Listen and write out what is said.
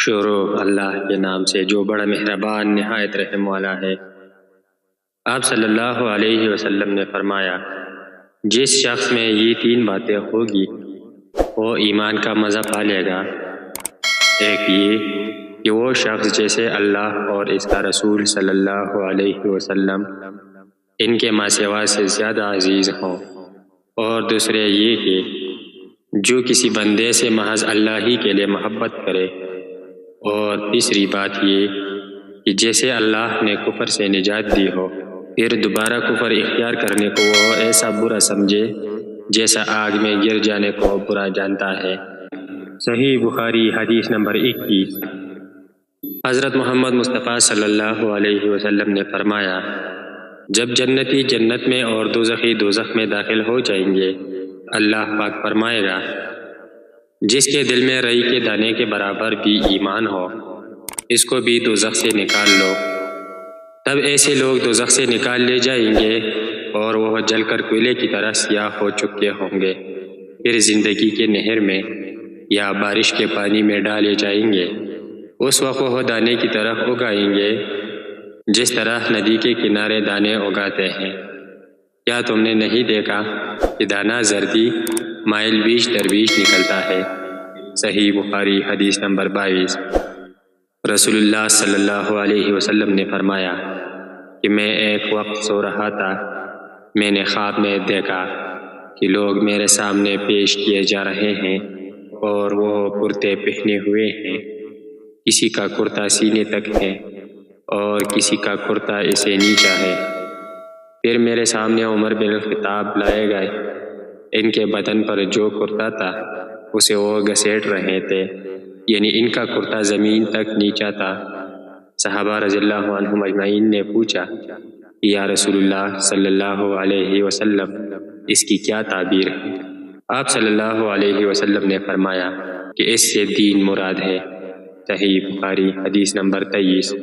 شروع اللہ کے نام سے جو بڑا مہربان نہایت رحم والا ہے۔ آپ صلی اللہ علیہ وسلم نے فرمایا، جس شخص میں یہ 3 باتیں ہوگی وہ ایمان کا مزہ پا لے گا۔ ایک یہ کہ وہ شخص جیسے اللہ اور اس کا رسول صلی اللہ علیہ وسلم ان کے ماں سوا سے زیادہ عزیز ہوں، اور دوسرے یہ کہ جو کسی بندے سے محض اللہ ہی کے لیے محبت کرے، اور تیسری بات یہ کہ جیسے اللہ نے کفر سے نجات دی ہو پھر دوبارہ کفر اختیار کرنے کو وہ ایسا برا سمجھے جیسا آگ میں گر جانے کو برا جانتا ہے۔ صحیح بخاری حدیث نمبر 21۔ حضرت محمد مصطفیٰ صلی اللہ علیہ وسلم نے فرمایا، جب جنتی جنت میں اور دوزخی دوزخ میں داخل ہو جائیں گے، اللہ پاک فرمائے گا، جس کے دل میں رئی کے دانے کے برابر بھی ایمان ہو اس کو بھی دوزخ سے نکال لو۔ تب ایسے لوگ دوزخ سے نکال لے جائیں گے اور وہ جل کر کوئلے کی طرح سیاہ ہو چکے ہوں گے، پھر زندگی کے نہر میں یا بارش کے پانی میں ڈالے جائیں گے۔ اس وقت وہ دانے کی طرح اگائیں گے جس طرح ندی کے کنارے دانے اگاتے ہیں۔ کیا تم نے نہیں دیکھا کہ دانہ زردی مائل بیچ در بیچ نکلتا ہے؟ صحیح بخاری حدیث نمبر 22۔ رسول اللہ صلی اللہ علیہ وسلم نے فرمایا کہ میں ایک وقت سو رہا تھا، میں نے خواب میں دیکھا کہ لوگ میرے سامنے پیش کیے جا رہے ہیں اور وہ کرتے پہنے ہوئے ہیں، کسی کا کرتا سینے تک ہے اور کسی کا کرتا اسے نیچا ہے۔ پھر میرے سامنے عمر بن الخطاب لائے گئے، ان کے بدن پر جو کرتا تھا اسے وہ گھسیٹ رہے تھے، یعنی ان کا کرتا زمین تک نیچا تھا۔ صحابہ رضی اللہ عنہم اجمعین نے پوچھا، یا رسول اللہ صلی اللہ علیہ وسلم اس کی کیا تعبیر ہے؟ آپ صلی اللہ علیہ وسلم نے فرمایا کہ اس سے دین مراد ہے۔ صحیح بخاری حدیث نمبر 23۔